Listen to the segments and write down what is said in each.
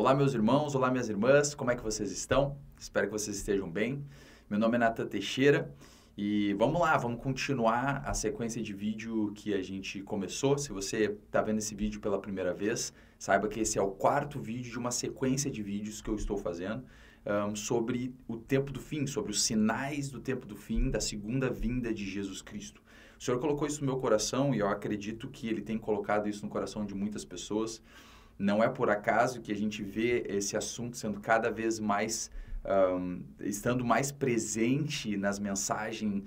Olá, meus irmãos, olá, minhas irmãs, como é que vocês estão? Espero que vocês estejam bem. Meu nome é Nathan Teixeira e vamos lá, vamos continuar a sequência de vídeo que a gente começou. Se você está vendo esse vídeo pela primeira vez, saiba que esse é o quarto vídeo de uma sequência de vídeos que eu estou fazendo sobre o tempo do fim, sobre os sinais do tempo do fim, da segunda vinda de Jesus Cristo. O Senhor colocou isso no meu coração e eu acredito que Ele tem colocado isso no coração de muitas pessoas. Não é por acaso que a gente vê esse assunto sendo cada vez mais, estando mais presente nas mensagens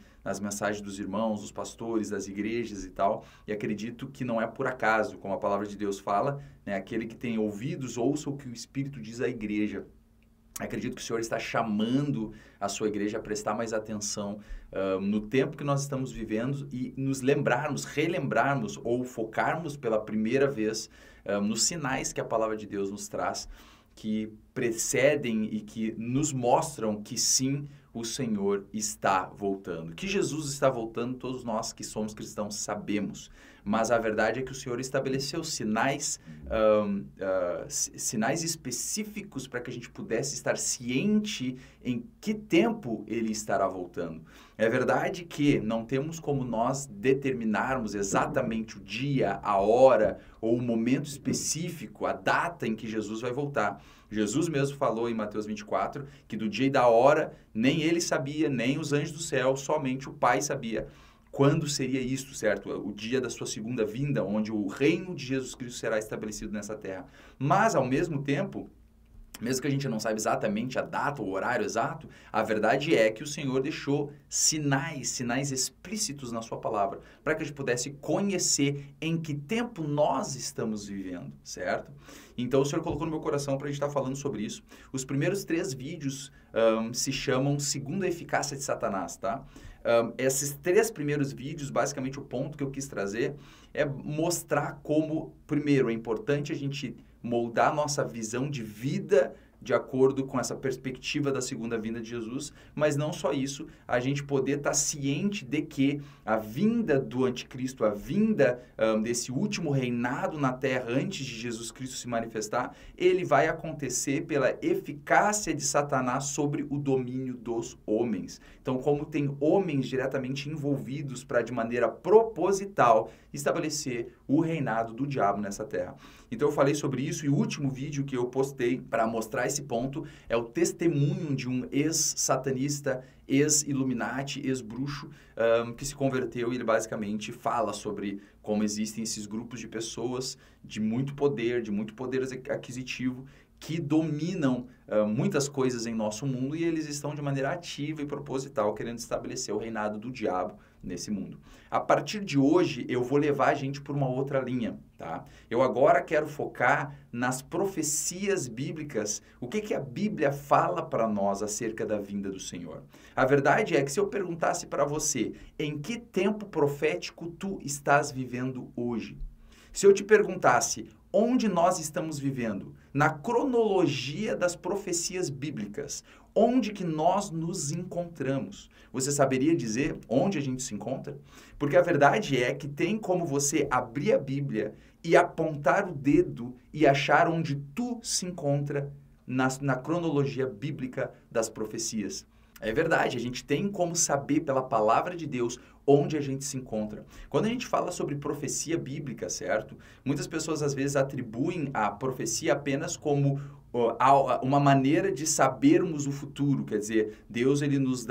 dos irmãos, dos pastores, das igrejas e tal. E acredito que não é por acaso, como a palavra de Deus fala, né? Aquele que tem ouvidos, ouça o que o Espírito diz à igreja. Acredito que o Senhor está chamando a sua igreja a prestar mais atenção no tempo que nós estamos vivendo e nos lembrarmos, relembrarmos ou focarmos pela primeira vez nos sinais que a palavra de Deus nos traz, que precedem e que nos mostram que sim, o Senhor está voltando. Que Jesus está voltando, todos nós que somos cristãos sabemos. Mas a verdade é que o Senhor estabeleceu sinais específicos para que a gente pudesse estar ciente em que tempo Ele estará voltando. É verdade que não temos como nós determinarmos exatamente o dia, a hora ou o momento específico, a data em que Jesus vai voltar. Jesus mesmo falou em Mateus 24 que do dia e da hora nem Ele sabia, nem os anjos do céu, somente o Pai sabia. Quando seria isso, certo? O dia da sua segunda vinda, onde o reino de Jesus Cristo será estabelecido nessa terra. Mas, ao mesmo tempo, mesmo que a gente não saiba exatamente a data ou o horário exato, a verdade é que o Senhor deixou sinais explícitos na sua palavra, para que a gente pudesse conhecer em que tempo nós estamos vivendo, certo? Então, o Senhor colocou no meu coração para a gente estar falando sobre isso. Os primeiros 3 vídeos se chamam Segunda Eficácia de Satanás, tá? Esses 3 primeiros vídeos, basicamente o ponto que eu quis trazer é mostrar como, primeiro, é importante a gente moldar a nossa visão de vida de acordo com essa perspectiva da segunda vinda de Jesus, mas não só isso, a gente poder estar ciente de que a vinda do anticristo, a vinda desse último reinado na terra antes de Jesus Cristo se manifestar, ele vai acontecer pela eficácia de Satanás sobre o domínio dos homens. Então, como tem homens diretamente envolvidos para, de maneira proposital, estabelecer o reinado do diabo nessa terra. Então, eu falei sobre isso e o último vídeo que eu postei para mostrar esse ponto é o testemunho de um ex-satanista, ex-Illuminati, ex-bruxo que se converteu e ele basicamente fala sobre como existem esses grupos de pessoas de muito poder aquisitivo que dominam muitas coisas em nosso mundo e eles estão de maneira ativa e proposital querendo estabelecer o reinado do diabo nesse mundo. A partir de hoje, eu vou levar a gente por uma outra linha, tá? Eu agora quero focar nas profecias bíblicas. O que a Bíblia fala para nós acerca da vinda do Senhor? A verdade é que se eu perguntasse para você, em que tempo profético tu estás vivendo hoje? Se eu te perguntasse, onde nós estamos vivendo? Na cronologia das profecias bíblicas, onde que nós nos encontramos? Você saberia dizer onde a gente se encontra? Porque a verdade é que tem como você abrir a Bíblia e apontar o dedo e achar onde tu se encontra na cronologia bíblica das profecias. É verdade, a gente tem como saber pela palavra de Deus onde a gente se encontra. Quando a gente fala sobre profecia bíblica, certo? Muitas pessoas às vezes atribuem a profecia apenas como uma maneira de sabermos o futuro, quer dizer, Deus ele nos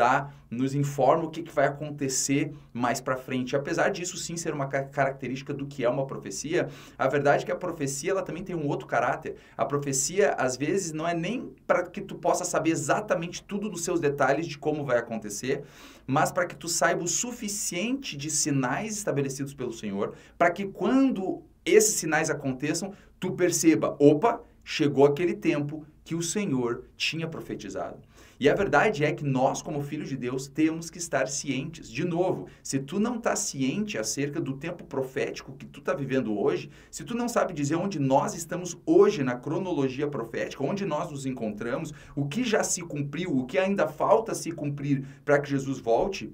informa o que vai acontecer mais para frente. Apesar disso sim ser uma característica do que é uma profecia, a verdade é que a profecia ela também tem um outro caráter. A profecia às vezes não é nem para que tu possa saber exatamente tudo dos seus detalhes de como vai acontecer, mas para que tu saiba o suficiente de sinais estabelecidos pelo Senhor, para que quando esses sinais aconteçam, tu perceba, opa, chegou aquele tempo que o Senhor tinha profetizado. E a verdade é que nós, como filhos de Deus, temos que estar cientes. De novo, se tu não está ciente acerca do tempo profético que tu está vivendo hoje, se tu não sabe dizer onde nós estamos hoje na cronologia profética, onde nós nos encontramos, o que já se cumpriu, o que ainda falta se cumprir para que Jesus volte,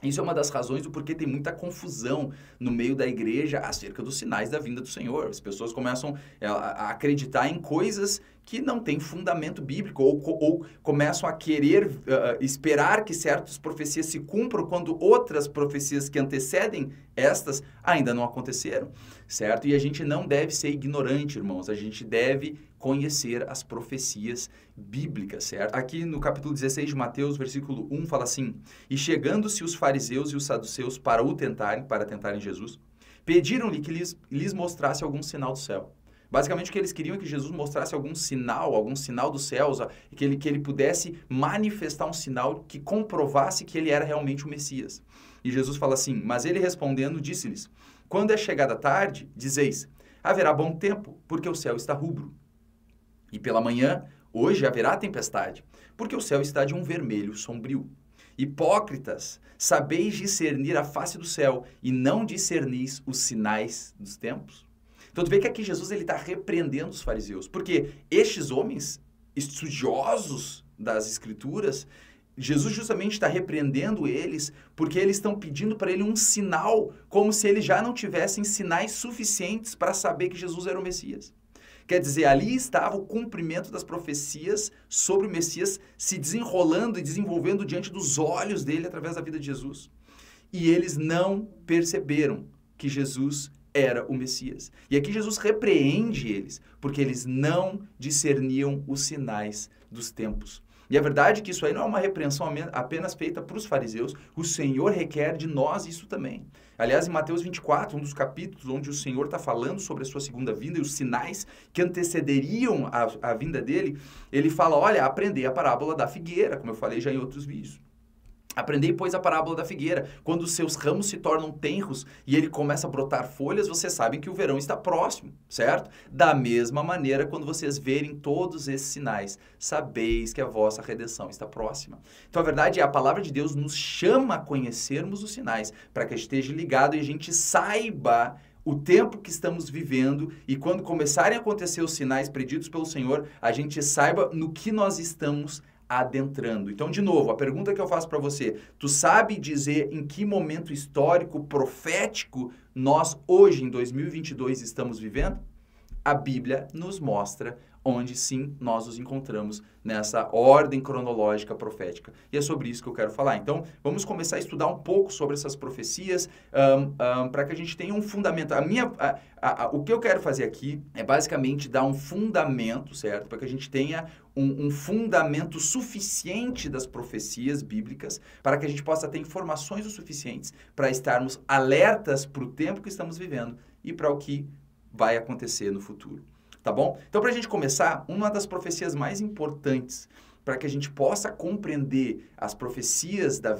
isso é uma das razões do porquê tem muita confusão no meio da igreja acerca dos sinais da vinda do Senhor. As pessoas começam a acreditar em coisas que não têm fundamento bíblico ou começam a querer esperar que certas profecias se cumpram quando outras profecias que antecedem estas ainda não aconteceram, certo? E a gente não deve ser ignorante, irmãos, a gente deve conhecer as profecias bíblicas, certo? Aqui no capítulo 16 de Mateus, versículo 1, fala assim: E chegando-se os fariseus e os saduceus para tentarem Jesus, pediram-lhe que lhes mostrasse algum sinal do céu. Basicamente, o que eles queriam é que Jesus mostrasse algum sinal dos céus, que ele pudesse manifestar um sinal que comprovasse que ele era realmente o Messias. E Jesus fala assim: Mas ele respondendo, disse-lhes: Quando é chegada a tarde, dizeis: Haverá bom tempo, porque o céu está rubro. E pela manhã, hoje haverá tempestade, porque o céu está de um vermelho sombrio. Hipócritas, sabeis discernir a face do céu e não discernis os sinais dos tempos? Então, tu vê que aqui Jesus está repreendendo os fariseus, porque estes homens estudiosos das Escrituras, Jesus justamente está repreendendo eles porque eles estão pedindo para ele um sinal, como se eles já não tivessem sinais suficientes para saber que Jesus era o Messias. Quer dizer, ali estava o cumprimento das profecias sobre o Messias se desenrolando e desenvolvendo diante dos olhos dele através da vida de Jesus. E eles não perceberam que Jesus era o Messias. E aqui Jesus repreende eles, porque eles não discerniam os sinais dos tempos. E a verdade é que isso aí não é uma repreensão apenas feita para os fariseus, o Senhor requer de nós isso também. Aliás, em Mateus 24, um dos capítulos onde o Senhor está falando sobre a sua segunda vinda e os sinais que antecederiam a vinda dele, ele fala, olha, aprendei a parábola da figueira, como eu falei já em outros vídeos. Aprendei, pois, a parábola da figueira. Quando os seus ramos se tornam tenros e ele começa a brotar folhas, vocês sabem que o verão está próximo, certo? Da mesma maneira, quando vocês verem todos esses sinais, sabeis que a vossa redenção está próxima. Então, a verdade é, a palavra de Deus nos chama a conhecermos os sinais, para que a gente esteja ligado e a gente saiba o tempo que estamos vivendo e quando começarem a acontecer os sinais preditos pelo Senhor, a gente saiba no que nós estamos adentrando. Então, de novo, a pergunta que eu faço para você, tu sabe dizer em que momento histórico, profético, nós hoje, em 2022, estamos vivendo? A Bíblia nos mostra onde sim nós nos encontramos nessa ordem cronológica profética. E é sobre isso que eu quero falar. Então, vamos começar a estudar um pouco sobre essas profecias para que a gente tenha um fundamento. O que eu quero fazer aqui é basicamente dar um fundamento, certo? Para que a gente tenha um fundamento suficiente das profecias bíblicas para que a gente possa ter informações o suficientes para estarmos alertas para o tempo que estamos vivendo e para o que vai acontecer no futuro. Tá bom? Então, para a gente começar, uma das profecias mais importantes para que a gente possa compreender as profecias da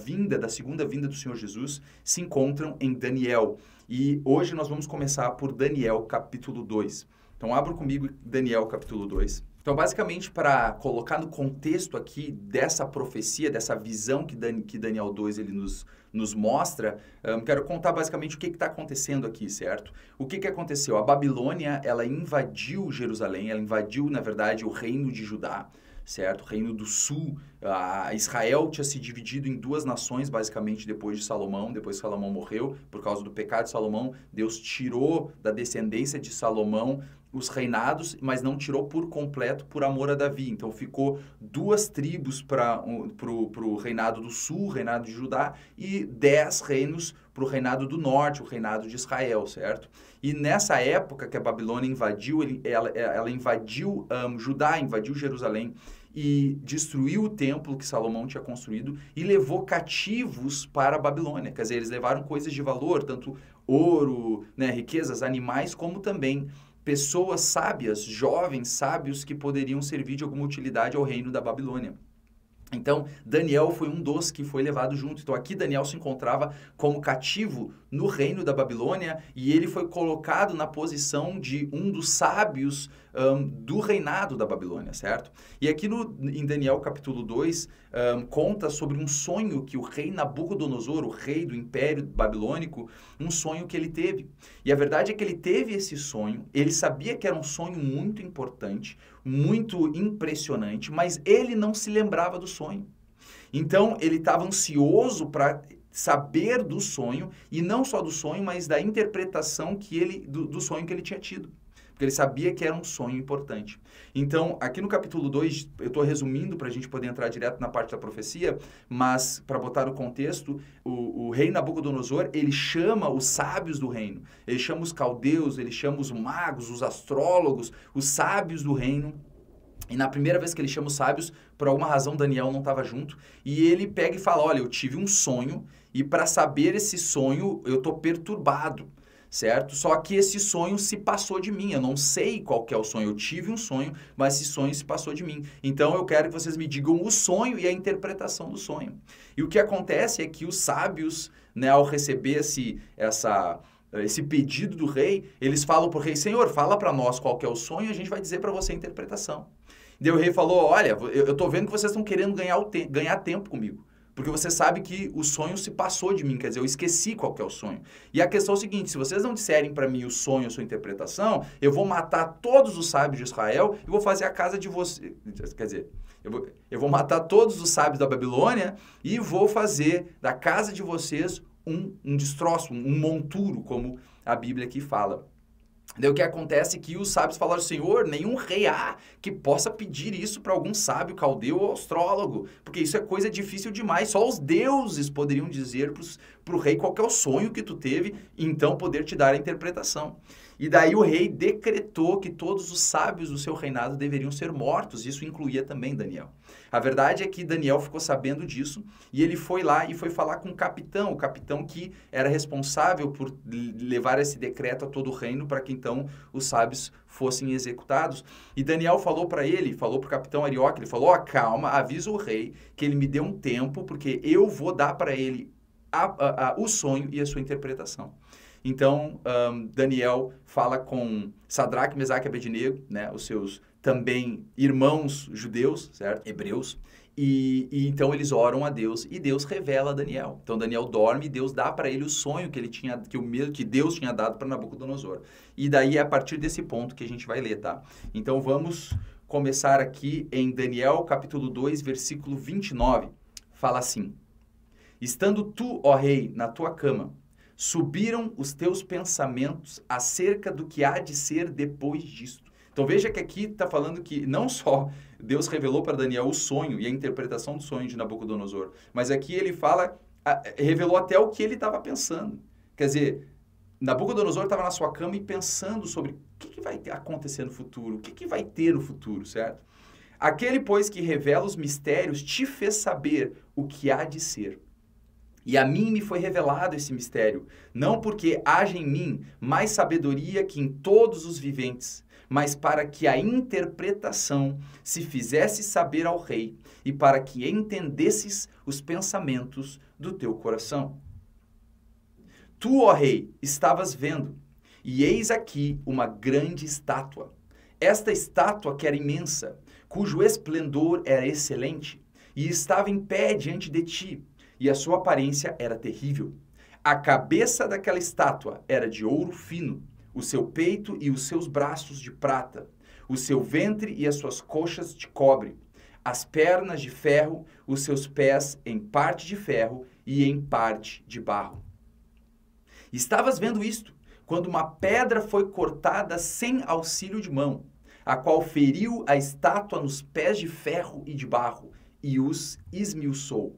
segunda vinda do Senhor Jesus, se encontram em Daniel. E hoje nós vamos começar por Daniel, capítulo 2. Então, abra comigo Daniel, capítulo 2. Então, basicamente, para colocar no contexto aqui dessa profecia, dessa visão que Daniel 2 ele nos mostra, quero contar basicamente o que está acontecendo aqui, certo? O que aconteceu? A Babilônia, ela invadiu Jerusalém, ela invadiu, na verdade, o reino de Judá, certo? O reino do sul. Israel tinha se dividido em duas nações, basicamente, depois que Salomão morreu, por causa do pecado de Salomão. Deus tirou da descendência de Salomão os reinados, mas não tirou por completo por amor a Davi. Então, ficou duas tribos para o reinado do sul, o reinado de Judá, e 10 reinos para o reinado do norte, o reinado de Israel, certo? E nessa época que a Babilônia invadiu, ela invadiu Judá, invadiu Jerusalém, e destruiu o templo que Salomão tinha construído e levou cativos para a Babilônia. Quer dizer, eles levaram coisas de valor, tanto ouro, né, riquezas, animais, como também pessoas sábias, jovens sábios que poderiam servir de alguma utilidade ao reino da Babilônia. Então, Daniel foi um dos que foi levado junto. Então, aqui Daniel se encontrava como cativo no reino da Babilônia e ele foi colocado na posição de um dos sábios do reinado da Babilônia, certo? E aqui em Daniel capítulo 2, conta sobre um sonho que o rei Nabucodonosor, o rei do Império Babilônico, um sonho que ele teve. E a verdade é que ele teve esse sonho, ele sabia que era um sonho muito importante, muito impressionante, mas ele não se lembrava do sonho. Então, ele estava ansioso para saber do sonho, e não só do sonho, mas da interpretação do sonho que ele tinha tido. porque ele sabia que era um sonho importante. Então, aqui no capítulo 2, eu estou resumindo para a gente poder entrar direto na parte da profecia, mas para botar no contexto, o rei Nabucodonosor, ele chama os sábios do reino, ele chama os caldeus, ele chama os magos, os astrólogos, os sábios do reino. E na primeira vez que ele chama os sábios, por alguma razão Daniel não estava junto, e ele pega e fala, olha, eu tive um sonho, e para saber esse sonho, eu estou perturbado, certo? Só que esse sonho se passou de mim, eu não sei qual que é o sonho, eu tive um sonho, mas esse sonho se passou de mim. Então eu quero que vocês me digam o sonho e a interpretação do sonho. E o que acontece é que os sábios, né, ao receber esse pedido do rei, eles falam para o rei, Senhor, fala para nós qual que é o sonho e a gente vai dizer para você a interpretação. Daí o rei falou, olha, eu estou vendo que vocês estão querendo ganhar tempo comigo, porque você sabe que o sonho se passou de mim, quer dizer, eu esqueci qual que é o sonho. E a questão é o seguinte, se vocês não disserem para mim o sonho, a sua interpretação, eu vou matar todos os sábios de Israel e vou fazer a casa de vocês, quer dizer, eu vou matar todos os sábios da Babilônia e vou fazer da casa de vocês um destroço, um monturo, como a Bíblia aqui fala. Daí o que acontece é que os sábios falaram, Senhor, nenhum rei há que possa pedir isso para algum sábio, caldeu ou astrólogo, porque isso é coisa difícil demais, só os deuses poderiam dizer para o rei qual que é o sonho que tu teve, e então poder te dar a interpretação. E daí o rei decretou que todos os sábios do seu reinado deveriam ser mortos, isso incluía também Daniel. A verdade é que Daniel ficou sabendo disso e ele foi lá e foi falar com o capitão que era responsável por levar esse decreto a todo o reino para que então os sábios fossem executados. E Daniel falou para ele, falou para o capitão Arioque, ele falou, calma, avisa o rei que ele me dê um tempo porque eu vou dar para ele o sonho e a sua interpretação. Então, Daniel fala com Sadraque, Mesaque e Abednego, né, os seus também irmãos judeus, certo? Hebreus, e então eles oram a Deus e Deus revela a Daniel. Então Daniel dorme e Deus dá para ele o sonho que ele tinha, que Deus tinha dado para Nabucodonosor. E daí é a partir desse ponto que a gente vai ler, tá? Então vamos começar aqui em Daniel capítulo 2, versículo 29. Fala assim: Estando tu, ó rei, na tua cama, subiram os teus pensamentos acerca do que há de ser depois disto. Então veja que aqui está falando que não só Deus revelou para Daniel o sonho e a interpretação do sonho de Nabucodonosor, mas aqui ele fala, revelou até o que ele estava pensando. Quer dizer, Nabucodonosor estava na sua cama e pensando sobre o que vai acontecer no futuro, o que vai ter no futuro, certo? Aquele, pois, que revela os mistérios, te fez saber o que há de ser. E a mim me foi revelado esse mistério, não porque haja em mim mais sabedoria que em todos os viventes, mas para que a interpretação se fizesse saber ao rei e para que entendesses os pensamentos do teu coração. Tu, ó rei, estavas vendo, e eis aqui uma grande estátua. Esta estátua que era imensa, cujo esplendor era excelente, e estava em pé diante de ti, e a sua aparência era terrível. A cabeça daquela estátua era de ouro fino, o seu peito e os seus braços de prata, o seu ventre e as suas coxas de cobre, as pernas de ferro, os seus pés em parte de ferro e em parte de barro. Estavas vendo isto, quando uma pedra foi cortada sem auxílio de mão, a qual feriu a estátua nos pés de ferro e de barro, e os esmiuçou.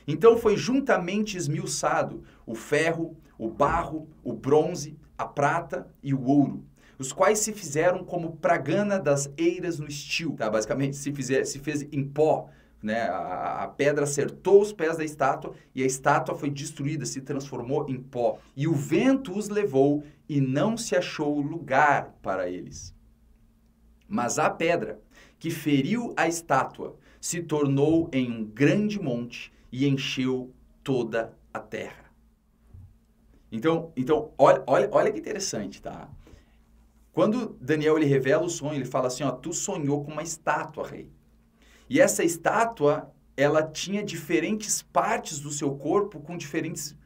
Então foi juntamente esmiuçado o ferro, o barro, o bronze, a prata e o ouro, os quais se fizeram como pragana das eiras no estio. Tá? Basicamente se fez em pó, né? A pedra acertou os pés da estátua e a estátua foi destruída, se transformou em pó. E o vento os levou e não se achou lugar para eles. Mas a pedra que feriu a estátua se tornou em um grande monte e encheu toda a terra. Então olha que interessante, tá? Quando Daniel ele revela o sonho, ele fala assim, ó, tu sonhou com uma estátua, rei. E essa estátua, ela tinha diferentes partes do seu corpo com diferentes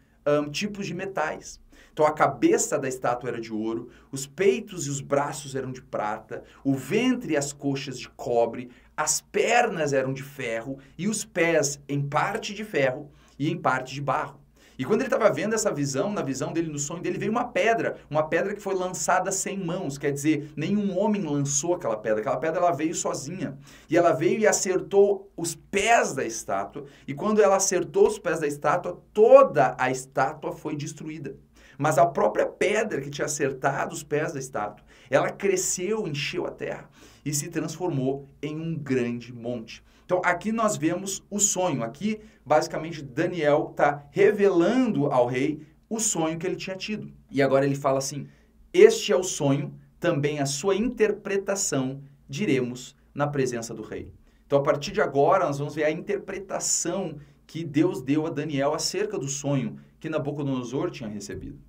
tipos de metais. Então a cabeça da estátua era de ouro, os peitos e os braços eram de prata, o ventre e as coxas de cobre, as pernas eram de ferro e os pés em parte de ferro e em parte de barro. E quando ele estava vendo essa visão, na visão dele, no sonho dele, veio uma pedra que foi lançada sem mãos, quer dizer, nenhum homem lançou aquela pedra ela veio sozinha. E ela veio e acertou os pés da estátua, e quando ela acertou os pés da estátua, toda a estátua foi destruída. Mas a própria pedra que tinha acertado os pés da estátua, ela cresceu, encheu a terra e se transformou em um grande monte. Então, aqui nós vemos o sonho. Aqui, basicamente, Daniel está revelando ao rei o sonho que ele tinha tido. E agora ele fala assim, este é o sonho, também a sua interpretação diremos na presença do rei. Então, a partir de agora, nós vamos ver a interpretação que Deus deu a Daniel acerca do sonho que Nabucodonosor tinha recebido.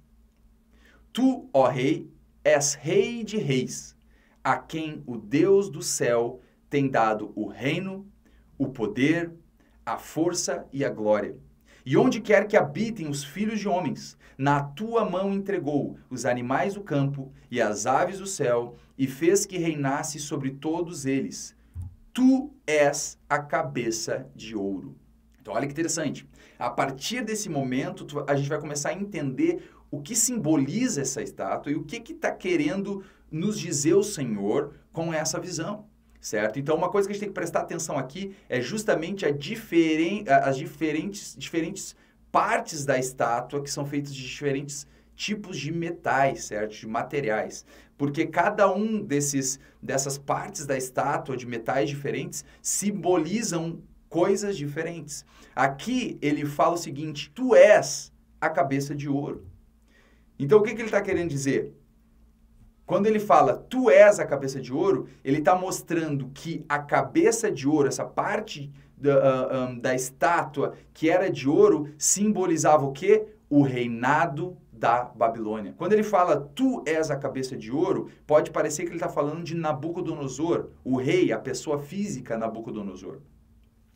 Tu, ó rei, és rei de reis, a quem o Deus do céu tem dado o reino, o poder, a força e a glória. E onde quer que habitem os filhos de homens, na tua mão entregou os animais do campo e as aves do céu, e fez que reinasse sobre todos eles. Tu és a cabeça de ouro. Então, olha que interessante. A partir desse momento, a gente vai começar a entender o que simboliza essa estátua e o que está querendo nos dizer o Senhor com essa visão. Certo? Então, uma coisa que a gente tem que prestar atenção aqui é justamente as diferentes partes da estátua que são feitas de diferentes tipos de metais, certo? De materiais. Porque cada um dessas partes da estátua de metais diferentes simbolizam coisas diferentes. Aqui ele fala o seguinte, tu és a cabeça de ouro. Então, o que ele está querendo dizer? Quando ele fala, tu és a cabeça de ouro, ele está mostrando que a cabeça de ouro, essa parte da estátua que era de ouro, simbolizava o quê? O reinado da Babilônia. Quando ele fala, tu és a cabeça de ouro, pode parecer que ele está falando de Nabucodonosor, o rei, a pessoa física Nabucodonosor.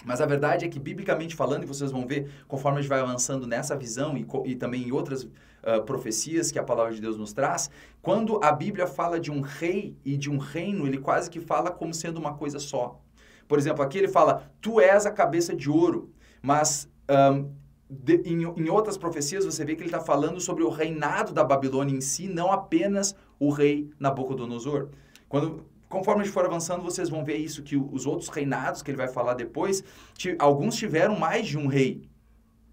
Mas a verdade é que, biblicamente falando, e vocês vão ver conforme a gente vai avançando nessa visão e também em outras profecias que a palavra de Deus nos traz, quando a Bíblia fala de um rei e de um reino, ele quase que fala como sendo uma coisa só. Por exemplo, aqui ele fala, tu és a cabeça de ouro, mas em outras profecias você vê que ele está falando sobre o reinado da Babilônia em si, não apenas o rei Nabucodonosor. Conforme a gente for avançando, vocês vão ver isso, que os outros reinados que ele vai falar depois, alguns tiveram mais de um rei,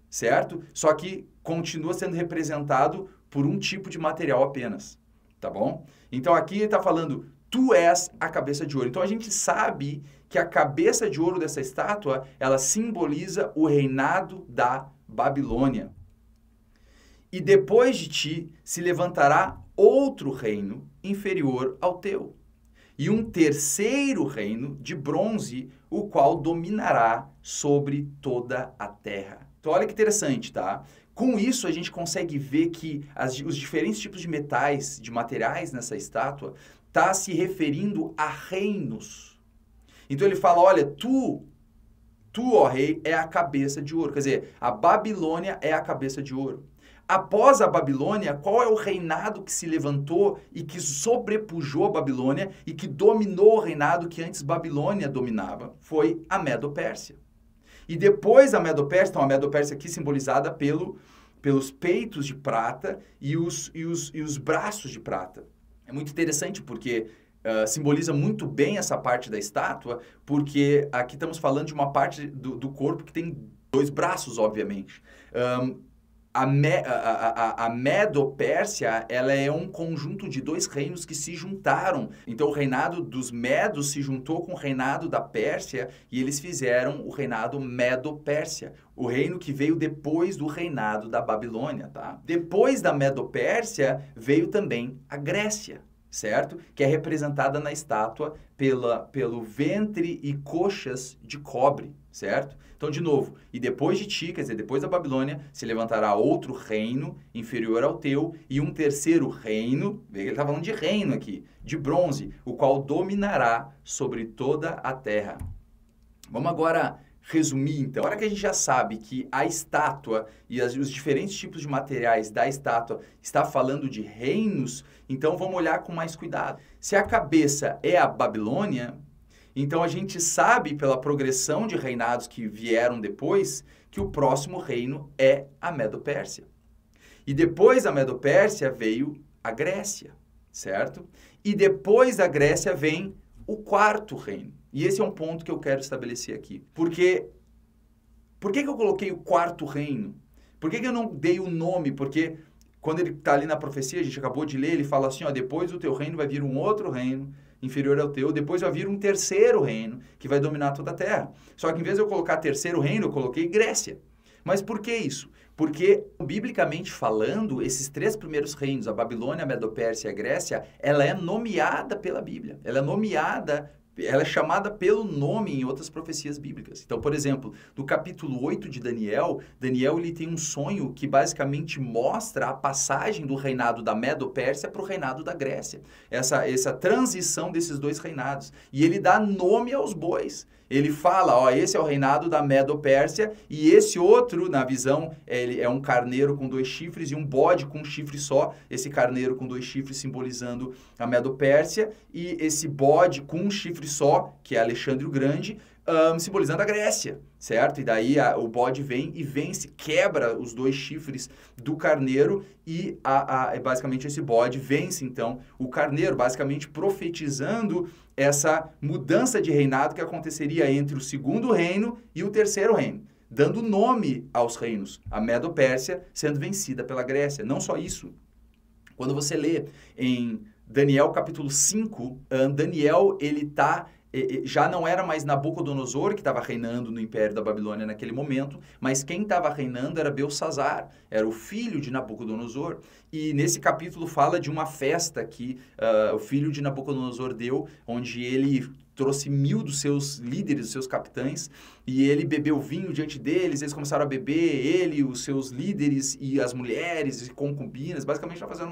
certo? Só que continua sendo representado por um tipo de material apenas, tá bom? Então aqui ele está falando, tu és a cabeça de ouro. Então a gente sabe que a cabeça de ouro dessa estátua, ela simboliza o reinado da Babilônia. E depois de ti se levantará outro reino inferior ao teu. E um terceiro reino de bronze, o qual dominará sobre toda a terra. Então, olha que interessante, tá? Com isso, a gente consegue ver que os diferentes tipos de metais, de materiais nessa estátua, está se referindo a reinos. Então, ele fala, olha, tu, ó rei, é a cabeça de ouro. Quer dizer, a Babilônia é a cabeça de ouro. Após a Babilônia, qual é o reinado que se levantou e que sobrepujou a Babilônia e que dominou o reinado que antes Babilônia dominava? Foi a Medo-Pérsia. E depois da Medo-Pérsia, então a Medo-Pérsia aqui simbolizada pelos peitos de prata e os braços de prata. É muito interessante porque simboliza muito bem essa parte da estátua, porque aqui estamos falando de uma parte do corpo que tem dois braços, obviamente. A Medo-Pérsia, ela é um conjunto de dois reinos que se juntaram. Então, o reinado dos Medos se juntou com o reinado da Pérsia e eles fizeram o reinado Medo-Pérsia, o reino que veio depois do reinado da Babilônia, tá? Depois da Medo-Pérsia, veio também a Grécia, certo? Que é representada na estátua pelo ventre e coxas de cobre, certo? Então, de novo, e depois de ti, quer dizer, depois da Babilônia, se levantará outro reino inferior ao teu e um terceiro reino, ele está falando de reino aqui, de bronze, o qual dominará sobre toda a terra. Vamos agora resumir, então. Agora que a gente já sabe que a estátua e os diferentes tipos de materiais da estátua está falando de reinos, então vamos olhar com mais cuidado. Se a cabeça é a Babilônia, Então a gente sabe pela progressão de reinados que vieram depois que o próximo reino é a Medo-Pérsia. E depois da Medo-Pérsia veio a Grécia, certo? E depois da Grécia vem o quarto reino. E esse é um ponto que eu quero estabelecer aqui. Por que eu coloquei o quarto reino? Por que eu não dei o nome? Porque quando ele está ali na profecia, a gente acabou de ler, ele fala assim, ó, depois do teu reino vai vir um outro reino inferior ao teu, depois vai vir um terceiro reino que vai dominar toda a terra. Só que em vez de eu colocar terceiro reino, eu coloquei Grécia. Mas por que isso? Porque, biblicamente falando, esses três primeiros reinos, a Babilônia, a Medo-Pérsia e a Grécia, ela é nomeada pela Bíblia. Ela é chamada pelo nome em outras profecias bíblicas. Então, por exemplo, no capítulo 8 de Daniel, ele tem um sonho que basicamente mostra a passagem do reinado da Medo-Pérsia para o reinado da Grécia. Essa transição desses dois reinados. E ele dá nome aos bois. Ele fala, ó, esse é o reinado da Medo-Pérsia e esse outro, na visão, ele é um carneiro com 2 chifres e um bode com um chifre só. Esse carneiro com 2 chifres simbolizando a Medo-Pérsia e esse bode com um chifre só, que é Alexandre o Grande, simbolizando a Grécia, certo? E daí o bode vem e vence, quebra os 2 chifres do carneiro e basicamente esse bode vence, então, o carneiro, basicamente profetizando essa mudança de reinado que aconteceria entre o segundo reino e o terceiro reino, dando nome aos reinos, a Medo-Pérsia sendo vencida pela Grécia. Não só isso, quando você lê em Daniel capítulo 5, Daniel, já não era mais Nabucodonosor que estava reinando no Império da Babilônia naquele momento, mas quem estava reinando era Belsazar, era o filho de Nabucodonosor. E nesse capítulo fala de uma festa que o filho de Nabucodonosor deu, onde ele trouxe 1000 dos seus líderes, dos seus capitães, e ele bebeu vinho diante deles, eles começaram a beber, ele, os seus líderes e as mulheres e concubinas, basicamente estava fazendo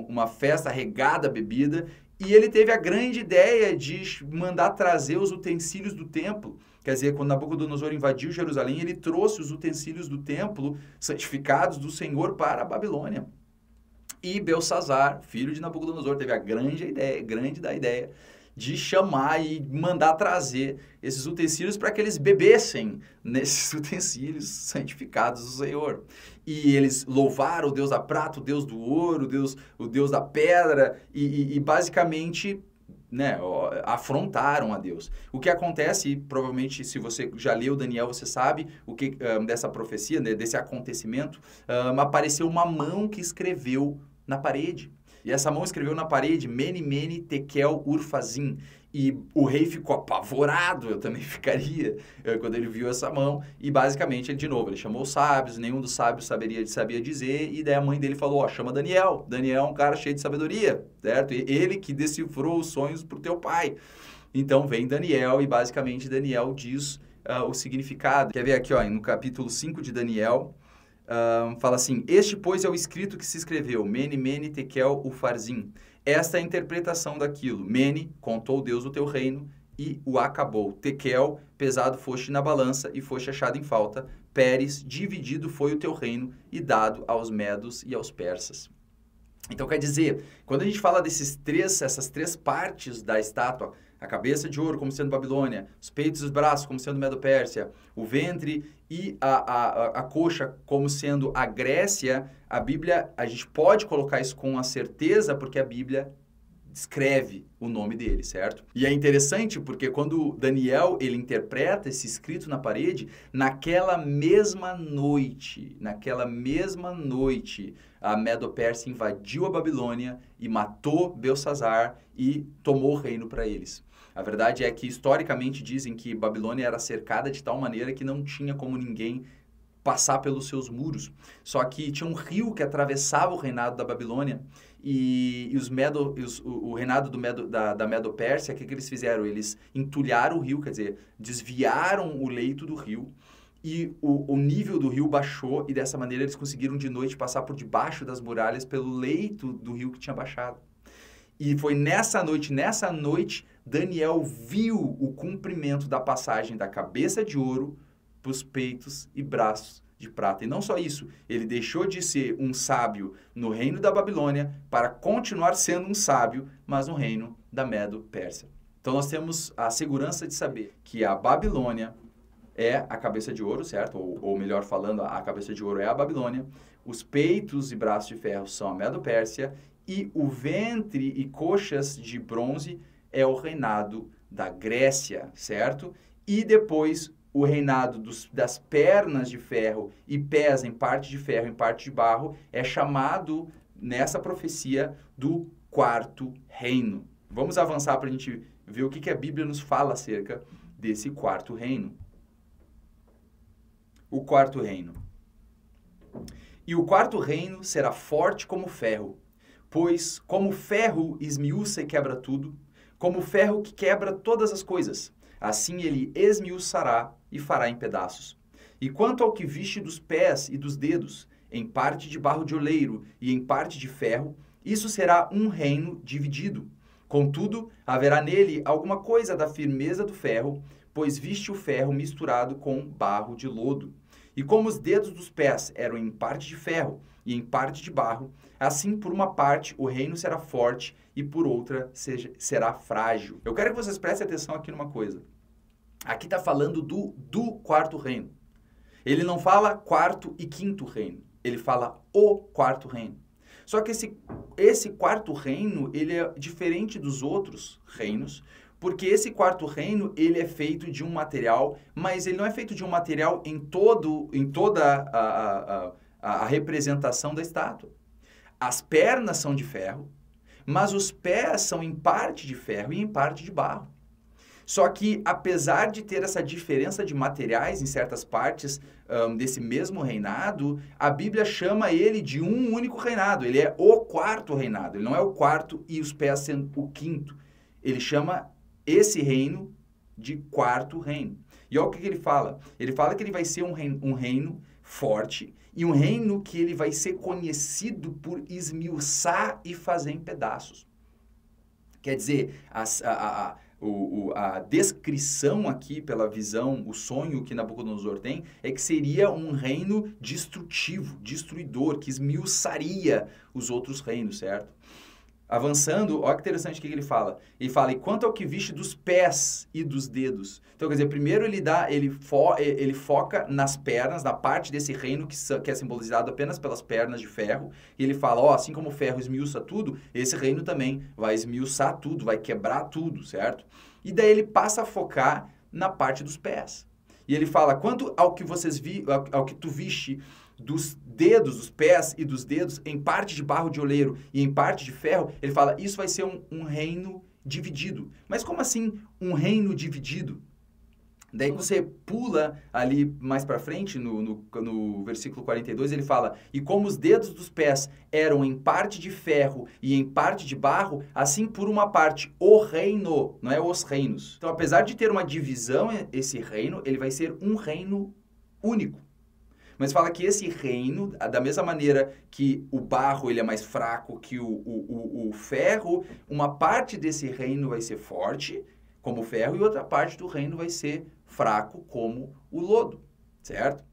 uma festa regada à bebida. E ele teve a grande ideia de mandar trazer os utensílios do templo. Quer dizer, quando Nabucodonosor invadiu Jerusalém, ele trouxe os utensílios do templo santificados do Senhor para a Babilônia. E Belsazar, filho de Nabucodonosor, teve a grande ideia de chamar e mandar trazer esses utensílios para que eles bebessem nesses utensílios santificados do Senhor. E eles louvaram o Deus da prata, o Deus do ouro, o Deus da pedra e basicamente, né, afrontaram a Deus. O que acontece, provavelmente, se você já leu Daniel, você sabe o que dessa profecia, né, desse acontecimento, apareceu uma mão que escreveu na parede. E essa mão escreveu na parede, Mene, Mene, Tekel, Urfazim. E o rei ficou apavorado, eu também ficaria, quando ele viu essa mão. E basicamente, ele chamou os sábios, nenhum dos sábios sabia dizer. E daí a mãe dele falou, ó, chama Daniel. Daniel é um cara cheio de sabedoria, certo? E ele que decifrou os sonhos para o teu pai. Então vem Daniel e basicamente Daniel diz o significado. Quer ver aqui, ó, no capítulo 5 de Daniel... fala assim, este, pois, é o escrito que se escreveu, Mene, Mene, Tekel, Ufarzim. Esta é a interpretação daquilo. Mene, contou Deus o teu reino e o acabou. Tekel, pesado foste na balança e foste achado em falta. Pérez, dividido foi o teu reino e dado aos medos e aos persas. Então, quer dizer, quando a gente fala essas 3 partes da estátua, a cabeça de ouro como sendo Babilônia, os peitos e os braços como sendo Medo-Pérsia, o ventre e a coxa como sendo a Grécia, a Bíblia, a gente pode colocar isso com a certeza porque a Bíblia escreve o nome dele, certo? E é interessante porque quando Daniel, ele interpreta esse escrito na parede, naquela mesma noite, a Medo-Pérsia invadiu a Babilônia e matou Belsazar e tomou o reino para eles. A verdade é que, historicamente, dizem que Babilônia era cercada de tal maneira que não tinha como ninguém passar pelos seus muros. Só que tinha um rio que atravessava o reinado da Babilônia e o reinado da Medo-Pérsia, o que eles fizeram? Eles entulharam o rio, quer dizer, desviaram o leito do rio e o nível do rio baixou e dessa maneira eles conseguiram de noite passar por debaixo das muralhas pelo leito do rio que tinha baixado. E foi nessa noite, Daniel viu o cumprimento da passagem da cabeça de ouro para os peitos e braços de prata. E não só isso, ele deixou de ser um sábio no reino da Babilônia para continuar sendo um sábio, mas no reino da Medo-Pérsia. Então nós temos a segurança de saber que a Babilônia é a cabeça de ouro, certo? Ou melhor falando, a cabeça de ouro é a Babilônia. Os peitos e braços de ferro são a Medo-Pérsia. E o ventre e coxas de bronze é o reinado da Grécia, certo? E depois o reinado das pernas de ferro e pés em parte de ferro, em parte de barro, é chamado nessa profecia do quarto reino. Vamos avançar para a gente ver o que a Bíblia nos fala acerca desse quarto reino. O quarto reino. E o quarto reino será forte como ferro, pois como ferro esmiuça e quebra tudo, como ferro que quebra todas as coisas, assim ele esmiuçará e fará em pedaços. E quanto ao que viste dos pés e dos dedos, em parte de barro de oleiro e em parte de ferro, isso será um reino dividido. Contudo, haverá nele alguma coisa da firmeza do ferro, pois viste o ferro misturado com barro de lodo. E como os dedos dos pés eram em parte de ferro e em parte de barro, assim por uma parte o reino será forte e por outra será frágil. Eu quero que vocês prestem atenção aqui numa coisa. Aqui está falando do quarto reino. Ele não fala quarto e quinto reino. Ele fala o quarto reino. Só que esse quarto reino, ele é diferente dos outros reinos, porque esse quarto reino, ele é feito de um material, mas ele não é feito de um material em toda a representação da estátua. As pernas são de ferro, mas os pés são em parte de ferro e em parte de barro. Só que, apesar de ter essa diferença de materiais em certas partes desse mesmo reinado, a Bíblia chama ele de um único reinado. Ele é o quarto reinado. Ele não é o quarto e os pés sendo o quinto. Ele chama esse reino de quarto reino. E olha o que ele fala. Ele fala que ele vai ser um reino forte e um reino que ele vai ser conhecido por esmiuçar e fazer em pedaços. Quer dizer, a descrição aqui pela visão, o sonho que Nabucodonosor tem, é que seria um reino destrutivo, destruidor, que esmiuçaria os outros reinos, certo? Avançando, olha que interessante o que ele fala. Ele fala, e quanto ao que viste dos pés e dos dedos. Então, quer dizer, primeiro ele foca nas pernas, na parte desse reino que é simbolizado apenas pelas pernas de ferro. E ele fala, assim como o ferro esmiuça tudo, esse reino também vai esmiuçar tudo, vai quebrar tudo, certo? E daí ele passa a focar na parte dos pés. E ele fala, quanto ao que ao que tu viste dos dedos, dos pés e dos dedos, em parte de barro de oleiro e em parte de ferro, ele fala, isso vai ser um reino dividido. Mas como assim um reino dividido? Daí você pula ali mais para frente, no versículo 42, ele fala, e como os dedos dos pés eram em parte de ferro e em parte de barro, assim por uma parte o reino, não é os reinos. Então, apesar de ter uma divisão, esse reino, ele vai ser um reino único. Mas fala que esse reino, da mesma maneira que o barro ele é mais fraco que o ferro, uma parte desse reino vai ser forte, como o ferro, e outra parte do reino vai ser fraco, como o lodo, certo?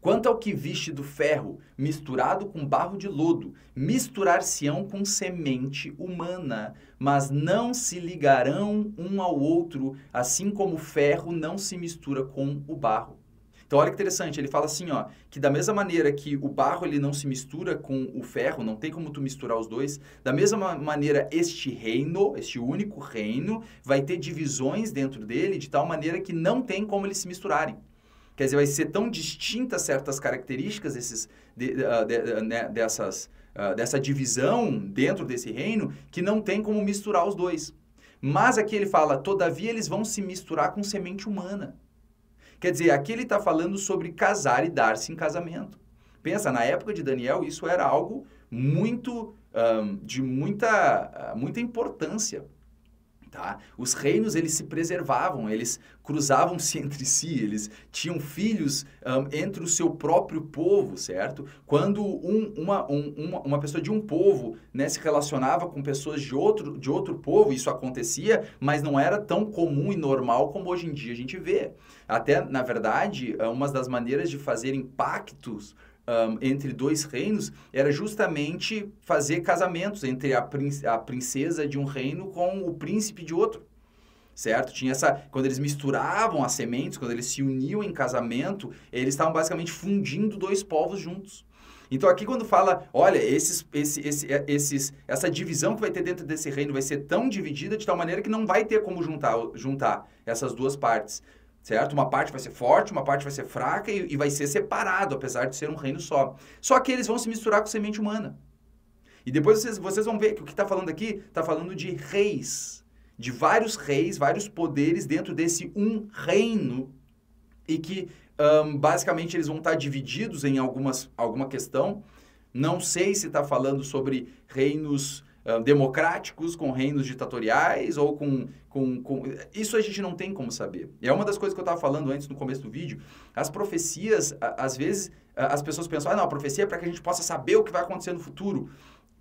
Quanto ao que viste do ferro misturado com barro de lodo, misturar-se-ão com semente humana, mas não se ligarão um ao outro, assim como o ferro não se mistura com o barro. Então, olha que interessante, ele fala assim, ó, que da mesma maneira que o barro ele não se mistura com o ferro, não tem como tu misturar os dois, da mesma maneira este reino, este único reino, vai ter divisões dentro dele de tal maneira que não tem como eles se misturarem. Quer dizer, vai ser tão distintas certas características dessa divisão dentro desse reino que não tem como misturar os dois. Mas aqui ele fala, todavia eles vão se misturar com semente humana. Quer dizer, aqui ele está falando sobre casar e dar-se em casamento. Pensa, na época de Daniel, isso era algo de muita importância. Tá? Os reinos, eles se preservavam, eles cruzavam-se entre si, eles tinham filhos entre o seu próprio povo, certo? Quando uma pessoa de um povo, né, se relacionava com pessoas de outro povo, isso acontecia, mas não era tão comum e normal como hoje em dia a gente vê. Até, na verdade, uma das maneiras de fazerem pactos entre dois reinos era justamente fazer casamentos entre a princesa de um reino com o príncipe de outro. Certo? Tinha quando eles misturavam as sementes, quando eles se uniam em casamento, eles estavam basicamente fundindo dois povos juntos. Então aqui quando fala, olha, essa divisão que vai ter dentro desse reino vai ser tão dividida de tal maneira que não vai ter como juntar essas duas partes, certo? Uma parte vai ser forte, uma parte vai ser fraca e vai ser separado, apesar de ser um reino só. Só que eles vão se misturar com semente humana. E depois vocês vão ver que o que está falando aqui, está falando de reis, de vários reis, vários poderes dentro desse um reino e que basicamente eles vão estar divididos em alguma questão. Não sei se está falando sobre reinos democráticos com reinos ditatoriais ou com... Isso a gente não tem como saber. E é uma das coisas que eu estava falando antes no começo do vídeo. As profecias, às vezes, as pessoas pensam, não, a profecia é para que a gente possa saber o que vai acontecer no futuro.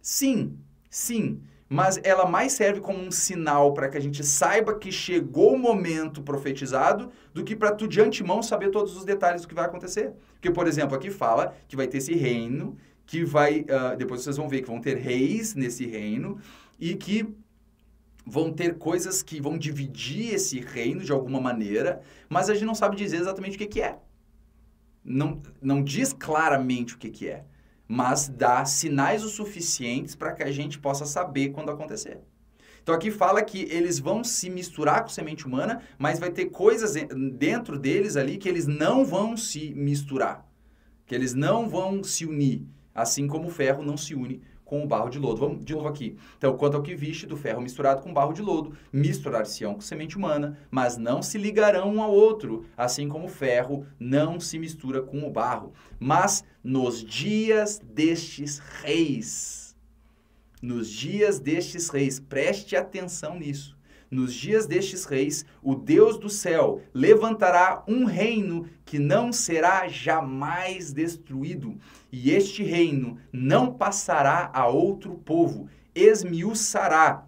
Sim, sim. Mas ela mais serve como um sinal para que a gente saiba que chegou o momento profetizado do que para tu de antemão saber todos os detalhes do que vai acontecer. Porque, por exemplo, aqui fala que vai ter esse reino, que vai... depois vocês vão ver que vão ter reis nesse reino e que vão ter coisas que vão dividir esse reino de alguma maneira, mas a gente não sabe dizer exatamente o que é. Não diz claramente o que é. Mas dá sinais o suficientes para que a gente possa saber quando acontecer. Então aqui fala que eles vão se misturar com semente humana, mas vai ter coisas dentro deles ali que eles não vão se misturar, que eles não vão se unir, assim como o ferro não se une com o barro de lodo. Vamos de novo aqui. Então, quanto ao que viste do ferro misturado com barro de lodo, misturar-se-ão com semente humana, mas não se ligarão um ao outro, assim como o ferro não se mistura com o barro. Mas nos dias destes reis, preste atenção nisso. Nos dias destes reis, o Deus do céu levantará um reino que não será jamais destruído, e este reino não passará a outro povo, esmiuçará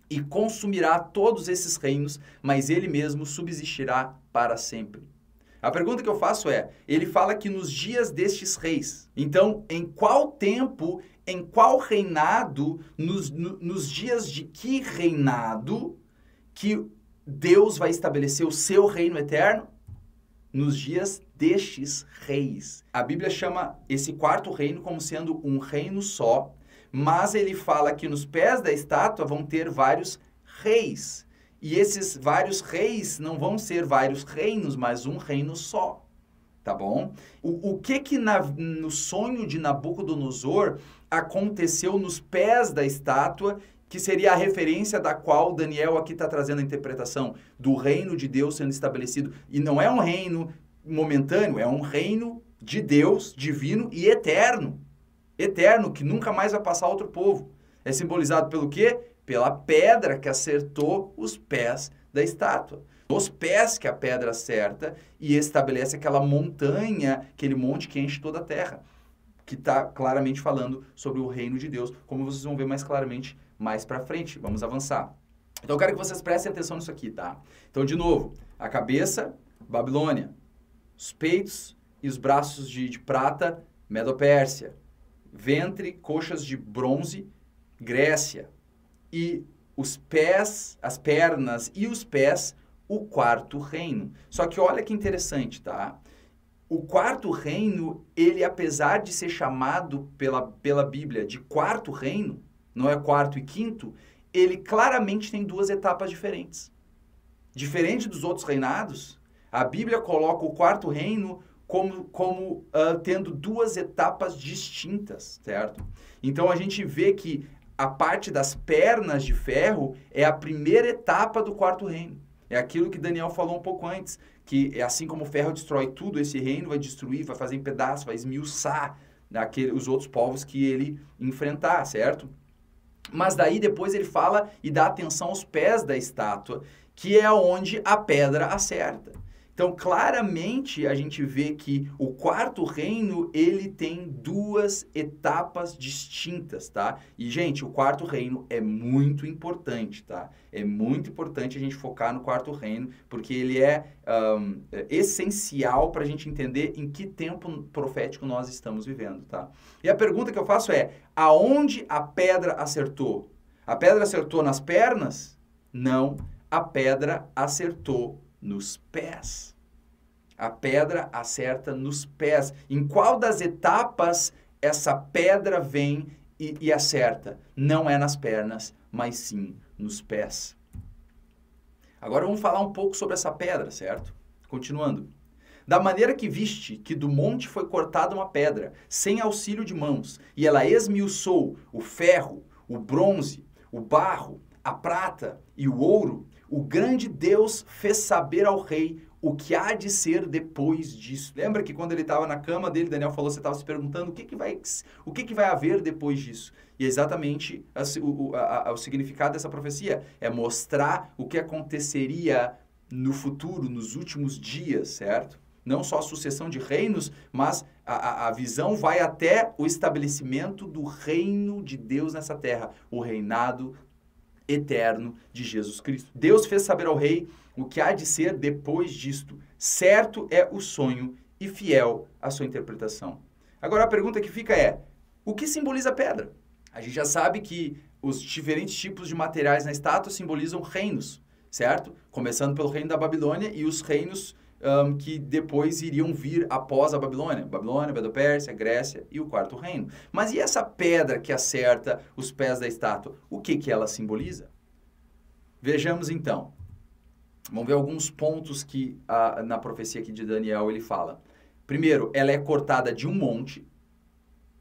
e consumirá todos esses reinos, mas ele mesmo subsistirá para sempre. A pergunta que eu faço é, ele fala que nos dias destes reis, então em qual tempo, em qual reinado, nos dias de que reinado que Deus vai estabelecer o seu reino eterno? Nos dias destes reis. A Bíblia chama esse quarto reino como sendo um reino só, mas ele fala que nos pés da estátua vão ter vários reis. E esses vários reis não vão ser vários reinos, mas um reino só. Tá bom? O que no sonho de Nabucodonosor aconteceu nos pés da estátua, que seria a referência da qual Daniel aqui está trazendo a interpretação do reino de Deus sendo estabelecido. E não é um reino momentâneo, é um reino de Deus, divino e eterno. Eterno, que nunca mais vai passar a outro povo. É simbolizado pelo quê? Pela pedra que acertou os pés da estátua. Os pés que a pedra acerta e estabelece aquela montanha, aquele monte que enche toda a terra. Que está claramente falando sobre o reino de Deus, como vocês vão ver mais claramente mais para frente. Vamos avançar. Então eu quero que vocês prestem atenção nisso aqui, tá? Então, de novo, a cabeça, Babilônia. Os peitos e os braços de prata, Medo-Pérsia. Ventre, coxas de bronze, Grécia. E os pés, as pernas e os pés, o quarto reino. Só que olha que interessante, tá? O quarto reino, ele apesar de ser chamado pela Bíblia de quarto reino, não é quarto e quinto, ele claramente tem duas etapas diferentes. Diferente dos outros reinados, a Bíblia coloca o quarto reino como tendo duas etapas distintas, certo? Então a gente vê que a parte das pernas de ferro é a primeira etapa do quarto reino. É aquilo que Daniel falou um pouco antes, que é assim como o ferro destrói tudo, esse reino vai destruir, vai fazer em pedaços, vai esmiuçar os outros povos que ele enfrentar, certo? Mas daí depois ele fala e dá atenção aos pés da estátua, que é onde a pedra acerta. Então, claramente, a gente vê que o quarto reino, ele tem duas etapas distintas, tá? E, gente, o quarto reino é muito importante, tá? É muito importante a gente focar no quarto reino, porque ele é essencial para a gente entender em que tempo profético nós estamos vivendo, tá? E a pergunta que eu faço é, aonde a pedra acertou? A pedra acertou nas pernas? Não, a pedra acertou nos pés. A pedra acerta nos pés. Em qual das etapas essa pedra vem e acerta? Não é nas pernas, mas sim nos pés. Agora vamos falar um pouco sobre essa pedra, certo? Continuando. Da maneira que viste que do monte foi cortada uma pedra, sem auxílio de mãos, e ela esmiuçou o ferro, o bronze, o barro, a prata e o ouro, o grande Deus fez saber ao rei o que há de ser depois disso. Lembra que quando ele estava na cama dele, Daniel falou, você estava se perguntando o que vai haver depois disso? E exatamente o significado dessa profecia é mostrar o que aconteceria no futuro, nos últimos dias, certo? Não só a sucessão de reinos, mas a visão vai até o estabelecimento do reino de Deus nessa terra, o reinado eterno de Jesus Cristo. Deus fez saber ao rei o que há de ser depois disto. Certo é o sonho e fiel a sua interpretação. Agora a pergunta que fica é, o que simboliza a pedra? A gente já sabe que os diferentes tipos de materiais na estátua simbolizam reinos, certo? Começando pelo reino da Babilônia e os reinos que depois iriam vir após a Babilônia. Babilônia, Medo-Pérsia, Grécia e o quarto reino. Mas e essa pedra que acerta os pés da estátua? O que ela simboliza? Vejamos então. Vamos ver alguns pontos que na profecia aqui de Daniel ele fala. Primeiro, ela é cortada de um monte,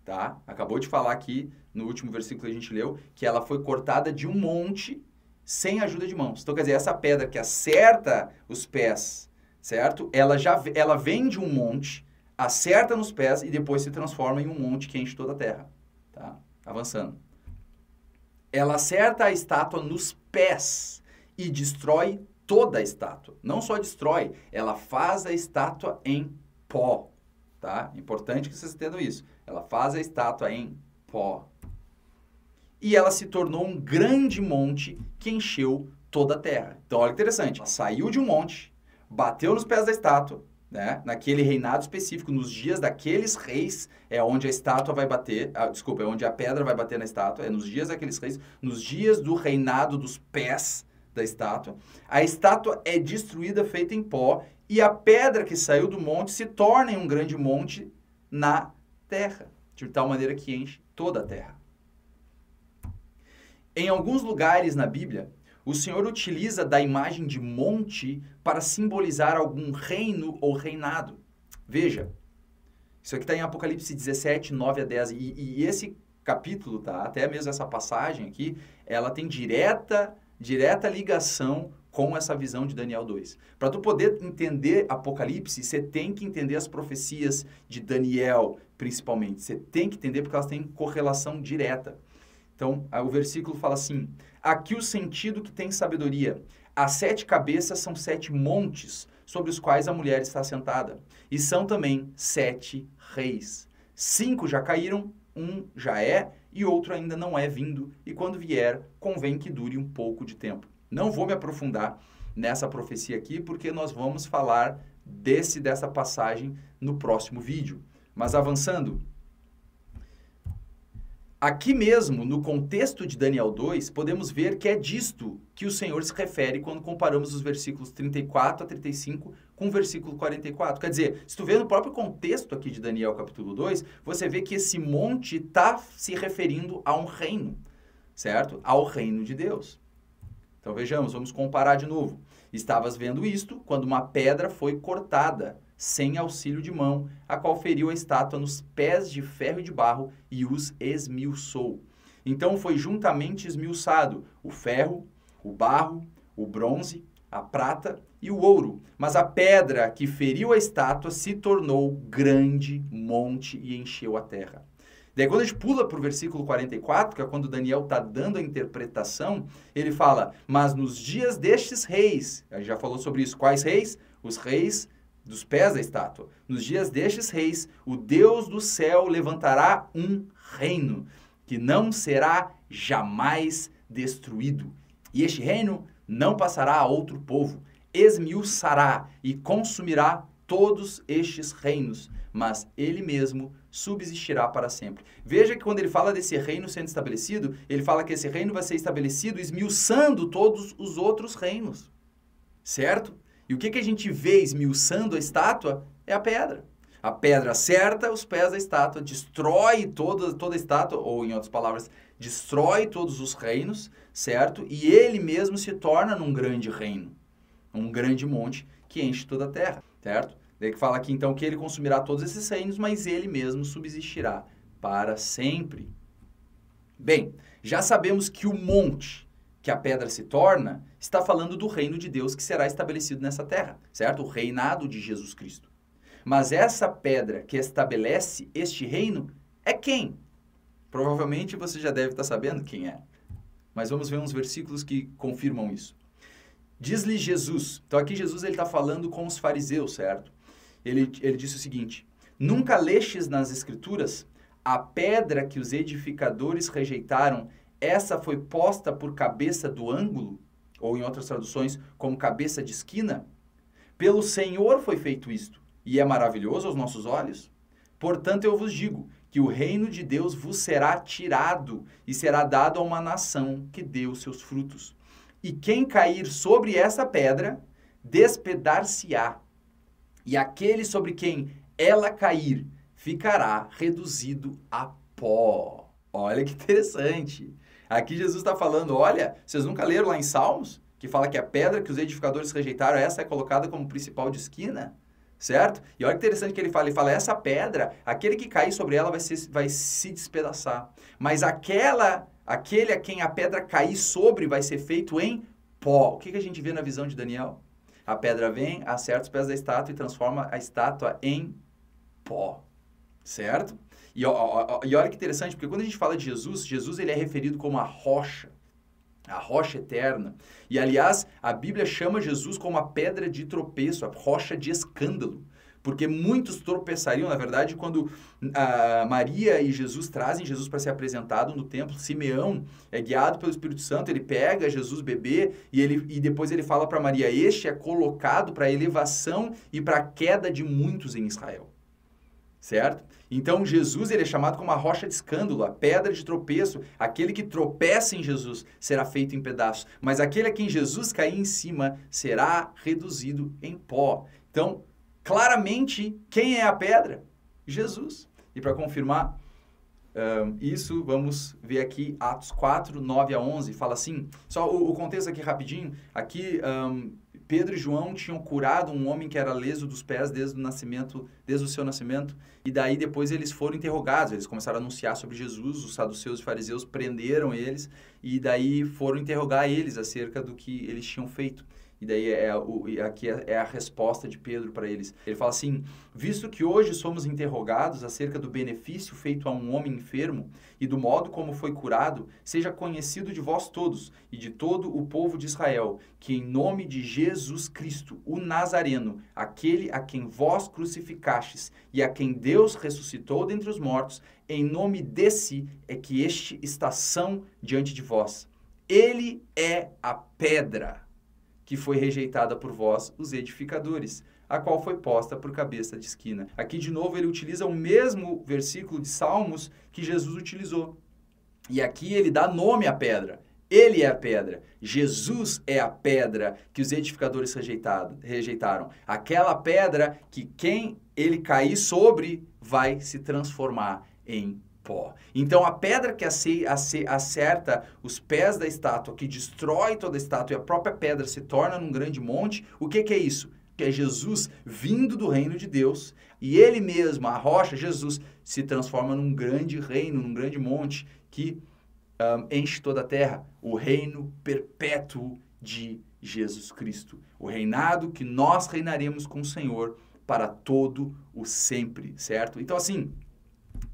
tá? Acabou de falar aqui no último versículo que a gente leu, que ela foi cortada de um monte sem ajuda de mãos. Então, quer dizer, essa pedra que acerta os pés, certo? Ela vem de um monte, acerta nos pés e depois se transforma em um monte que enche toda a terra, tá? Avançando. Ela acerta a estátua nos pés e destrói toda a estátua. Não só destrói, ela faz a estátua em pó, tá? Importante que vocês entendam isso. Ela faz a estátua em pó. E ela se tornou um grande monte que encheu toda a terra. Então, olha que interessante. Ela saiu de um monte, bateu nos pés da estátua, né? Naquele reinado específico, nos dias daqueles reis, é onde a estátua vai bater, é onde a pedra vai bater na estátua, é nos dias daqueles reis, nos dias do reinado dos pés da estátua. A estátua é destruída, feita em pó, e a pedra que saiu do monte se torna em um grande monte na terra, de tal maneira que enche toda a terra. Em alguns lugares na Bíblia, o Senhor utiliza da imagem de monte para simbolizar algum reino ou reinado. Veja, isso aqui está em Apocalipse 17, 9 a 10. E esse capítulo, tá? Até mesmo essa passagem aqui, ela tem direta ligação com essa visão de Daniel 2. Para tu poder entender Apocalipse, você tem que entender as profecias de Daniel, principalmente. Você tem que entender porque elas têm correlação direta. Então, o versículo fala assim, aqui o sentido que tem sabedoria. As 7 cabeças são 7 montes sobre os quais a mulher está sentada. E são também 7 reis. 5 já caíram, 1 já é e outro ainda não é vindo. E quando vier, convém que dure um pouco de tempo. Não vou me aprofundar nessa profecia aqui, porque nós vamos falar dessa passagem no próximo vídeo. Mas avançando... Aqui mesmo, no contexto de Daniel 2, podemos ver que é disto que o Senhor se refere quando comparamos os versículos 34 a 35 com o versículo 44. Quer dizer, se tu vê no próprio contexto aqui de Daniel capítulo 2, você vê que esse monte está se referindo a um reino, certo? Ao reino de Deus. Então vejamos, vamos comparar de novo. Estavas vendo isto quando uma pedra foi cortada, sem auxílio de mão, a qual feriu a estátua nos pés de ferro e de barro e os esmiuçou. Então foi juntamente esmiuçado o ferro, o barro, o bronze, a prata e o ouro. Mas a pedra que feriu a estátua se tornou grande monte e encheu a terra. Daí quando a gente pula para o versículo 44, que é quando Daniel está dando a interpretação, ele fala, mas nos dias destes reis, a gente já falou sobre isso, quais reis? os reis dos pés da estátua. Nos dias destes reis, o Deus do céu levantará um reino que não será jamais destruído. E este reino não passará a outro povo, esmiuçará e consumirá todos estes reinos, mas ele mesmo subsistirá para sempre. Veja que quando ele fala desse reino sendo estabelecido, ele fala que esse reino vai ser estabelecido esmiuçando todos os outros reinos, certo? E o que a gente vê esmiuçando a estátua é a pedra. A pedra acerta os pés da estátua, destrói toda a estátua, ou em outras palavras, destrói todos os reinos, certo? E ele mesmo se torna num grande reino, um grande monte que enche toda a terra, certo? Daí que fala aqui então que ele consumirá todos esses reinos, mas ele mesmo subsistirá para sempre. Bem, já sabemos que o monte que a pedra se torna está falando do reino de Deus que será estabelecido nessa terra, certo? O reinado de Jesus Cristo. Mas essa pedra que estabelece este reino é quem? Provavelmente você já deve estar sabendo quem é. Mas vamos ver uns versículos que confirmam isso. Diz-lhe Jesus. Então aqui Jesus está falando com os fariseus, certo? Ele disse o seguinte: nunca lestes nas Escrituras a pedra que os edificadores rejeitaram, essa foi posta por cabeça do ângulo, ou em outras traduções, como cabeça de esquina? Pelo Senhor foi feito isto, e é maravilhoso aos nossos olhos. Portanto, eu vos digo que o reino de Deus vos será tirado e será dado a uma nação que deu seus frutos. E quem cair sobre essa pedra, despedar-se-á, e aquele sobre quem ela cair, ficará reduzido a pó. Olha que interessante. Aqui Jesus está falando, olha, vocês nunca leram lá em Salmos? Que fala que a pedra que os edificadores rejeitaram, essa é colocada como principal de esquina, certo? E olha que interessante que ele fala, essa pedra, aquele que cair sobre ela vai se despedaçar. Mas aquele a quem a pedra cair sobre vai ser feito em pó. O que a gente vê na visão de Daniel? A pedra vem, acerta os pés da estátua e transforma a estátua em pó, certo? E olha que interessante, porque quando a gente fala de Jesus, Jesus ele é referido como a rocha eterna. E, aliás, a Bíblia chama Jesus como a pedra de tropeço, a rocha de escândalo. Porque muitos tropeçariam, na verdade, quando Maria e Jesus trazem Jesus para ser apresentado no templo. Simeão é guiado pelo Espírito Santo, ele pega Jesus bebê e depois ele fala para Maria, este é colocado para a elevação e para a queda de muitos em Israel. Certo? Então, Jesus ele é chamado como a rocha de escândalo, a pedra de tropeço. Aquele que tropeça em Jesus será feito em pedaços, mas aquele a quem Jesus cair em cima será reduzido em pó. Então, claramente, quem é a pedra? Jesus. E para confirmar isso, vamos ver aqui Atos 4, 9 a 11. Fala assim, só o contexto aqui rapidinho. Aqui, Pedro e João tinham curado um homem que era leso dos pés desde o seu nascimento. E daí depois eles foram interrogados. Eles começaram a anunciar sobre Jesus. Os saduceus e fariseus prenderam eles. E daí foram interrogar eles acerca do que eles tinham feito. E daí aqui é a resposta de Pedro para eles. Ele fala assim, visto que hoje somos interrogados acerca do benefício feito a um homem enfermo e do modo como foi curado, seja conhecido de vós todos e de todo o povo de Israel, que em nome de Jesus Cristo, o Nazareno, aquele a quem vós crucificastes e a quem Deus ressuscitou dentre os mortos, em nome desse é que este está são diante de vós. Ele é a pedra que foi rejeitada por vós, os edificadores, a qual foi posta por cabeça de esquina. Aqui, de novo, ele utiliza o mesmo versículo de Salmos que Jesus utilizou. E aqui ele dá nome à pedra. Ele é a pedra. Jesus é a pedra que os edificadores rejeitaram. Aquela pedra que quem ele cair sobre vai se transformar em pó. Então, a pedra que acerta os pés da estátua, que destrói toda a estátua e a própria pedra se torna num grande monte, o que é isso? Que é Jesus vindo do reino de Deus e ele mesmo, a rocha, Jesus, se transforma num grande reino, num grande monte que enche toda a terra. O reino perpétuo de Jesus Cristo. O reinado que nós reinaremos com o Senhor para todo o sempre, certo? Então, assim,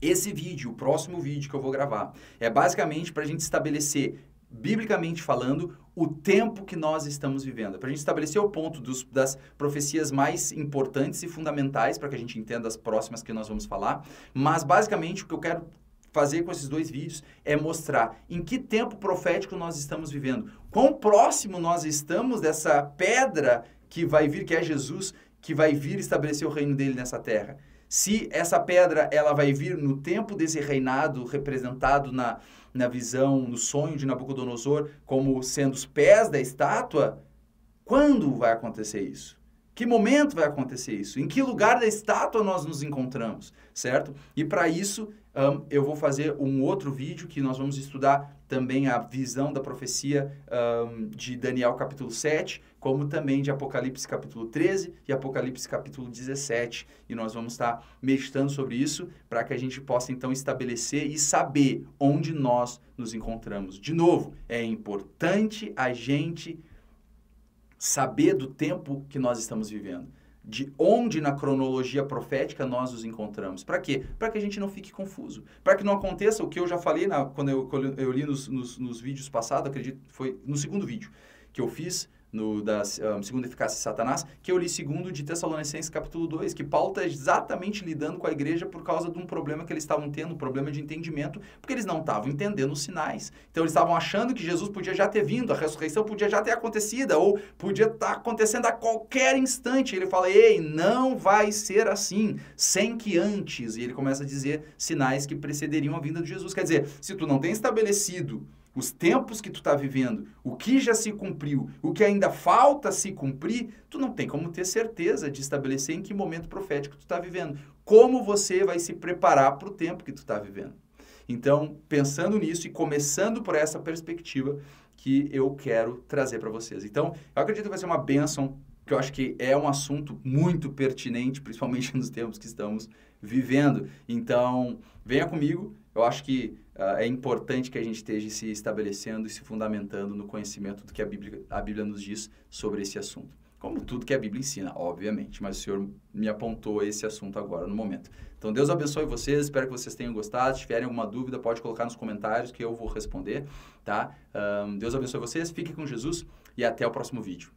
esse vídeo, o próximo vídeo que eu vou gravar, é basicamente para a gente estabelecer biblicamente falando, o tempo que nós estamos vivendo. Para a gente estabelecer o ponto das profecias mais importantes e fundamentais, para que a gente entenda as próximas que nós vamos falar. Mas, basicamente, o que eu quero fazer com esses 2 vídeos é mostrar em que tempo profético nós estamos vivendo. Quão próximo nós estamos dessa pedra que vai vir, que é Jesus, que vai vir estabelecer o reino dele nessa terra. Se essa pedra ela vai vir no tempo desse reinado representado na visão, no sonho de Nabucodonosor, como sendo os pés da estátua, quando vai acontecer isso? Que momento vai acontecer isso? Em que lugar da estátua nós nos encontramos, certo? E para isso, eu vou fazer um outro vídeo que nós vamos estudar também a visão da profecia de Daniel capítulo 7, como também de Apocalipse capítulo 13 e Apocalipse capítulo 17. E nós vamos estar meditando sobre isso para que a gente possa então estabelecer e saber onde nós nos encontramos. De novo, é importante a gente saber do tempo que nós estamos vivendo, de onde na cronologia profética nós nos encontramos. Para quê? Para que a gente não fique confuso. Para que não aconteça o que eu já falei quando eu li nos vídeos passados, acredito que foi no segundo vídeo que eu fiz, da segunda eficácia de Satanás, que eu li segundo de Tessalonicenses capítulo 2, que Paulo está exatamente lidando com a igreja por causa de um problema que eles estavam tendo, um problema de entendimento, porque eles não estavam entendendo os sinais. Então eles estavam achando que Jesus podia já ter vindo, a ressurreição podia já ter acontecido, ou podia estar acontecendo a qualquer instante. Ele fala, ei, não vai ser assim, sem que antes, e ele começa a dizer sinais que precederiam a vinda de Jesus. Quer dizer, se tu não tem estabelecido os tempos que tu está vivendo, o que já se cumpriu, o que ainda falta se cumprir, tu não tem como ter certeza de estabelecer em que momento profético tu está vivendo. Como você vai se preparar para o tempo que tu está vivendo. Então, pensando nisso e começando por essa perspectiva que eu quero trazer para vocês. Então, eu acredito que vai ser uma bênção, que eu acho que é um assunto muito pertinente, principalmente nos tempos que estamos vivendo. Então, venha comigo. Eu acho que é importante que a gente esteja se estabelecendo e se fundamentando no conhecimento do que a Bíblia nos diz sobre esse assunto. Como tudo que a Bíblia ensina, obviamente, mas o Senhor me apontou esse assunto agora, no momento. Então, Deus abençoe vocês, espero que vocês tenham gostado. Se tiverem alguma dúvida, pode colocar nos comentários que eu vou responder, tá? Deus abençoe vocês, fiquem com Jesus e até o próximo vídeo.